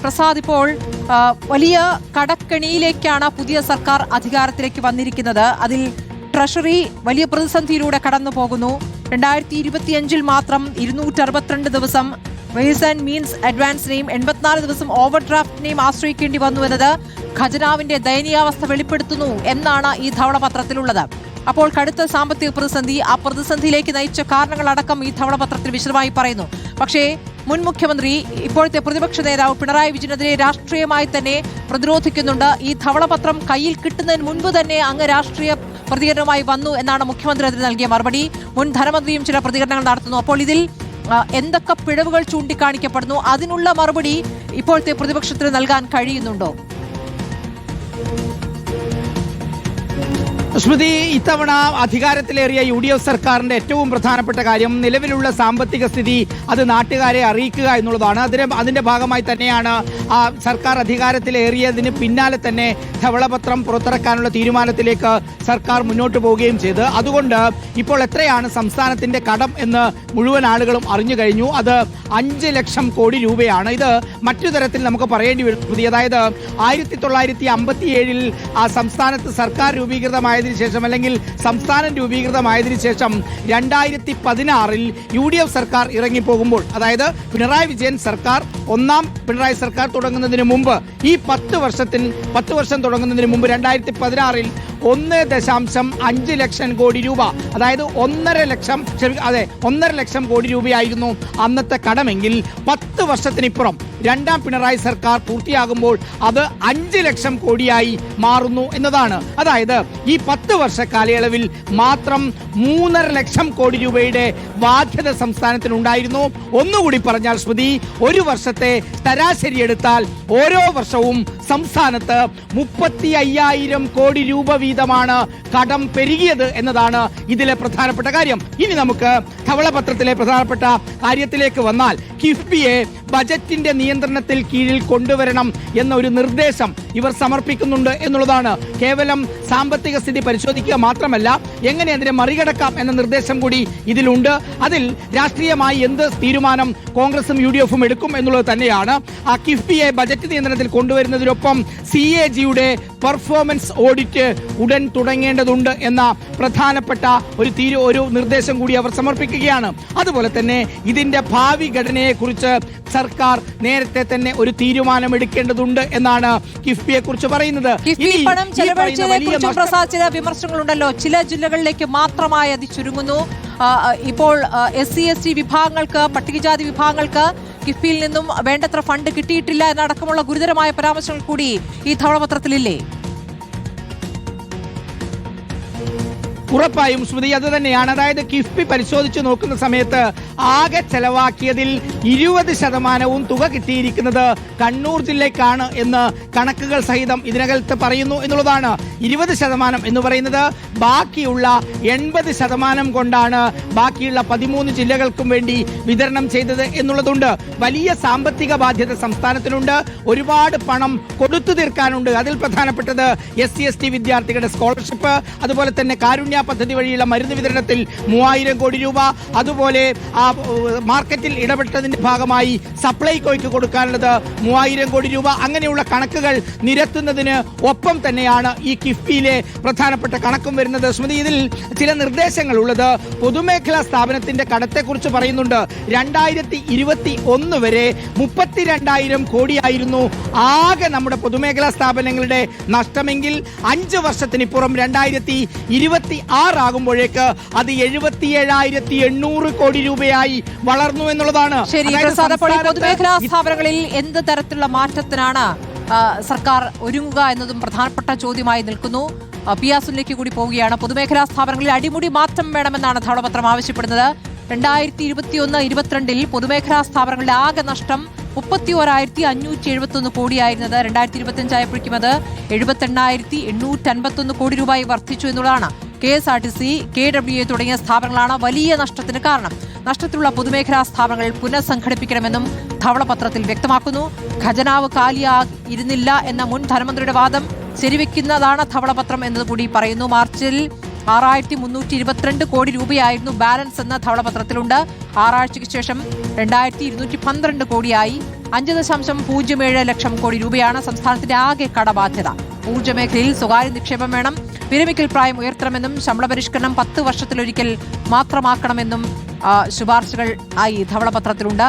പ്രസാദ്, ഇപ്പോൾ വലിയ കടക്കെണിയിലേക്കാണ് പുതിയ സർക്കാർ അധികാരത്തിലേക്ക് വന്നിരിക്കുന്നത്. അതിൽ ട്രഷറി വലിയ പ്രതിസന്ധിയിലൂടെ കടന്നു പോകുന്നു. 2025 മാത്രം 262 ദിവസം വെയ്സ് ആൻഡ് മീൻസ് അഡ്വാൻസിനെയും 84 ദിവസം ഓവർ ഡ്രാഫ്റ്റിനെയും ആശ്രയിക്കേണ്ടി വന്നു എന്നത് ഖജനാവിന്റെ ദയനീയാവസ്ഥ വെളിപ്പെടുത്തുന്നു എന്നാണ് ഈ ധവളപത്രത്തിലുള്ളത്. അപ്പോൾ കടുത്ത സാമ്പത്തിക പ്രതിസന്ധി, ആ പ്രതിസന്ധിയിലേക്ക് നയിച്ച കാരണങ്ങളടക്കം ഈ ധവളപത്രത്തിൽ വിശദമായി പറയുന്നു. പക്ഷേ മുൻ മുഖ്യമന്ത്രി, ഇപ്പോഴത്തെ പ്രതിപക്ഷ നേതാവ് പിണറായി വിജയനെതിരെ രാഷ്ട്രീയമായി തന്നെ പ്രതിരോധിക്കുന്നുണ്ട്. ഈ ധവളപത്രം കയ്യിൽ കിട്ടുന്നതിന് മുൻപ് തന്നെ അങ്ങ് രാഷ്ട്രീയ പ്രതികരണവുമായി വന്നു എന്നാണ് മുഖ്യമന്ത്രി അതിന് നൽകിയ മറുപടി. മുൻ ധനമന്ത്രിയും ചില പ്രതികരണങ്ങൾ നടത്തുന്നു. അപ്പോൾ ഇതിൽ എന്തൊക്കെ പിഴവുകൾ ചൂണ്ടിക്കാണിക്കപ്പെടുന്നു, അതിനുള്ള മറുപടി ഇപ്പോഴത്തെ പ്രതിപക്ഷത്തിന് നൽകാൻ കഴിയുന്നുണ്ടോ? സ്മൃതി, ഇത്തവണ അധികാരത്തിലേറിയ UDF സർക്കാരിന്റെ ഏറ്റവും പ്രധാനപ്പെട്ട കാര്യം നിലവിലുള്ള സാമ്പത്തിക സ്ഥിതി അത് നാട്ടുകാരെ അറിയിക്കുക എന്നുള്ളതാണ്. അതിന്റെ ഭാഗമായി തന്നെയാണ് സർക്കാർ അധികാരത്തിലേറിയതിന് പിന്നാലെ തന്നെ ധവളപത്രം പുറത്തിറക്കാനുള്ള തീരുമാനത്തിലേക്ക് സർക്കാർ മുന്നോട്ട് പോവുകയും ചെയ്ത്. അതുകൊണ്ട് ഇപ്പോൾ എത്രയാണ് സംസ്ഥാനത്തിന്റെ കടം എന്ന് മുഴുവൻ ആളുകളും അറിഞ്ഞു കഴിഞ്ഞു. അത് 5 ലക്ഷം കോടി രൂപയാണ്. ഇത് മറ്റു തരത്തിൽ നമുക്ക് പറയേണ്ടി വരും. അതായത് 1957 സംസ്ഥാനത്ത് സർക്കാർ രൂപീകൃതമായ ശേഷം അല്ലെങ്കിൽ സംസ്ഥാനം രൂപീകൃതമായതിനു ശേഷം 2016 UDF സർക്കാർ ഇറങ്ങിപ്പോകുമ്പോൾ, അതായത് പിണറായി വിജയൻ സർക്കാർ, ഒന്നാം പിണറായി സർക്കാർ തുടങ്ങുന്നതിന് മുമ്പ്, ഈ 10 വർഷം തുടങ്ങുന്നതിന് മുമ്പ് 2016 1.5 ലക്ഷം കോടി രൂപ, അതായത് 1.5 ലക്ഷം കോടി രൂപയായിരുന്നു അന്നത്തെ കടമെങ്കിൽ 10 വർഷത്തിനിപ്പുറം രണ്ടാം പിണറായി സർക്കാർ പൂർത്തിയാകുമ്പോൾ അത് 5 ലക്ഷം കോടിയായി മാറുന്നു എന്നതാണ്. അതായത് ഈ 10 വർഷ കാലയളവിൽ മാത്രം 3.5 ലക്ഷം കോടി രൂപയുടെ ബാധ്യത സംസ്ഥാനത്തിനുണ്ടായിരുന്നു. ഒന്നുകൂടി പറഞ്ഞാൽ സ്മൃതി, ഒരു വർഷത്തെ ശരാശരി എടുത്താൽ ഓരോ വർഷവും സംസ്ഥാനത്ത് 35,000 കോടി രൂപ വീതമാണ് കടം പെരുകിയത് എന്നതാണ് ഇതിലെ പ്രധാനപ്പെട്ട കാര്യം. ഇനി നമുക്ക് ധവളപത്രത്തിലെ പ്രധാനപ്പെട്ട കാര്യത്തിലേക്ക് വന്നാൽ, കിഫ്ബിയെ ബജറ്റിന്റെ നിയന്ത്രണത്തിൽ കീഴിൽ കൊണ്ടുവരണം എന്ന ഒരു നിർദ്ദേശം ഇവർ സമർപ്പിക്കുന്നുണ്ട് എന്നുള്ളതാണ്. കേവലം സാമ്പത്തിക സ്ഥിതി പരിശോധിക്കുക മാത്രമല്ല, എങ്ങനെ അതിനെ മറികടക്കാം എന്ന നിർദ്ദേശം കൂടി ഇതിലുണ്ട്. അതിൽ രാഷ്ട്രീയമായി എന്ത് തീരുമാനം കോൺഗ്രസും UDF എടുക്കും എന്നുള്ളത് തന്നെയാണ്. ആ കിഫ്ബിയെ ബജറ്റ് നിയന്ത്രണത്തിൽ കൊണ്ടുവരുന്നതിനൊപ്പം CAGയുടെ പെർഫോമൻസ് ഓഡിറ്റ് ഉടൻ തുടങ്ങേണ്ടതുണ്ട് എന്ന പ്രധാനപ്പെട്ട ഒരു നിർദ്ദേശം കൂടി അവർ സമർപ്പിക്കുകയാണ്. അതുപോലെ തന്നെ ഇതിന്റെ ഭാവി ഘടനയെക്കുറിച്ച് സർക്കാർ നേരത്തെ തന്നെ ഒരു തീരുമാനം എടുക്കേണ്ടതുണ്ട് എന്നാണ് കിഫ്ബിയെ കുറിച്ച് പറയുന്നത്. ചില വിമർശനങ്ങളുണ്ടല്ലോ, ചില ജില്ലകളിലേക്ക് മാത്രമായി അത് ചുരുങ്ങുന്നു. ഇപ്പോൾ SC/ST വിഭാഗങ്ങൾക്ക്, പട്ടികജാതി വിഭാഗങ്ങൾക്ക് കിഫ്ബിയിൽ നിന്നും വേണ്ടത്ര ഫണ്ട് കിട്ടിയിട്ടില്ല എന്നടക്കമുള്ള ഗുരുതരമായ പരാമർശങ്ങൾ കൂടി ഈ ധവളപത്രത്തിലില്ലേ? ഉറപ്പായും സ്മൃതി, അത് തന്നെയാണ്. അതായത് കിഫ്ബി പരിശോധിച്ച് നോക്കുന്ന സമയത്ത് ആകെ ചെലവാക്കിയതിൽ 20% തുക കിട്ടിയിരിക്കുന്നത് കണ്ണൂർ ജില്ലയ്ക്കാണ് എന്ന് കണക്കുകൾ സഹിതം ഇതിനകത്ത് പറയുന്നു എന്നുള്ളതാണ്. 20% എന്ന് പറയുന്നത് ബാക്കിയുള്ള 80% കൊണ്ടാണ് ബാക്കിയുള്ള 13 ജില്ലകൾക്കും വേണ്ടി വിതരണം ചെയ്തത് എന്നുള്ളതുണ്ട്. വലിയ സാമ്പത്തിക ബാധ്യത സംസ്ഥാനത്തിനുണ്ട്. ഒരുപാട് പണം കൊടുത്തു തീർക്കാനുണ്ട്. അതിൽ പ്രധാനപ്പെട്ടത് SC/ST വിദ്യാർത്ഥികളുടെ സ്കോളർഷിപ്പ്, അതുപോലെ തന്നെ കാരുണ്യ പദ്ധതി വഴിയുള്ള മരുന്ന് വിതരണത്തിൽ 3000 കോടി രൂപ, അതുപോലെ മാർക്കറ്റിൽ ഇടപെട്ടതിന്റെ ഭാഗമായി സപ്ലൈകോയ്ക്ക് കൊടുക്കാനുള്ളത് 3000 കോടി രൂപ. അങ്ങനെയുള്ള കണക്കുകൾ നിരത്തുന്നതിന് ഒപ്പം തന്നെയാണ് ഈ കിഫ്ബിയിലെ പ്രധാനപ്പെട്ട കണക്കും വരുന്നത്. സ്മൃതി, ഇതിൽ ചില നിർദ്ദേശങ്ങൾ ഉള്ളത് പൊതുമേഖലാ സ്ഥാപനത്തിന്റെ കടത്തെക്കുറിച്ച് പറയുന്നുണ്ട്. 2021 വരെ 32,000 കോടിയായിരുന്നു ആകെ നമ്മുടെ പൊതുമേഖലാ സ്ഥാപനങ്ങളുടെ നഷ്ടമെങ്കിൽ 5 വർഷത്തിനിപ്പുറം 2026 ആകുമ്പോഴേക്ക് അത് 77,800 കോടി രൂപയായി വളർന്നു എന്നുള്ളതാണ്. പൊതുമേഖലാ സ്ഥാപനങ്ങളിൽ എന്ത് തരത്തിലുള്ള മാറ്റത്തിനാണ് സർക്കാർ ഒരുങ്ങുക എന്നതും പ്രധാനപ്പെട്ട ചോദ്യമായി നിൽക്കുന്നു. PR സുനിലേക്ക് കൂടി പോവുകയാണ്. പൊതുമേഖലാ സ്ഥാപനങ്ങളിൽ അടിമുടി മാറ്റം വേണമെന്നാണ് ധവളപത്രം ആവശ്യപ്പെടുന്നത്. 2021-22 പൊതുമേഖലാ സ്ഥാപനങ്ങളുടെ ആകെ നഷ്ടം 31,571 കോടിയായിരുന്നത് 2025 ആയപ്പോഴേക്കും അത് 78,851 കോടി രൂപയായി വർദ്ധിച്ചു എന്നുള്ളതാണ്. KSRTC, KWA തുടങ്ങിയ സ്ഥാപനങ്ങളാണ് വലിയ നഷ്ടത്തിന് കാരണം. നഷ്ടത്തിലുള്ള പൊതുമേഖലാ സ്ഥാപനങ്ങൾ പുനഃസംഘടിപ്പിക്കണമെന്നും ധവളപത്രത്തിൽ വ്യക്തമാക്കുന്നു. ഖജനാവ് കാലിയായിരുന്നില്ല എന്ന മുൻ ധനമന്ത്രിയുടെ വാദം ശരിവെക്കുന്നതാണ് ധവളപത്രം എന്നതുകൂടി പറയുന്നു. മാർച്ചിൽ 6,322 കോടി രൂപയായിരുന്നു ബാലൻസ് എന്ന ധവളപത്രത്തിലുണ്ട്. 6 ആഴ്ചയ്ക്ക് ശേഷം 2,212 കോടിയായി. 5.07 ലക്ഷം കോടി രൂപയാണ് സംസ്ഥാനത്തിന്റെ ആകെ കടബാധ്യത. ഊർജ്ജ മേഖലയിൽ സ്വകാര്യ നിക്ഷേപം വേണം, വിരമിക്കൽ പ്രായം ഉയർത്തണമെന്നും ശമ്പള പരിഷ്കരണം 10 വർഷത്തിലൊരിക്കൽ മാത്രമാക്കണമെന്നും ശുപാർശകൾ ആയി ധവളപത്രത്തിലുണ്ട്.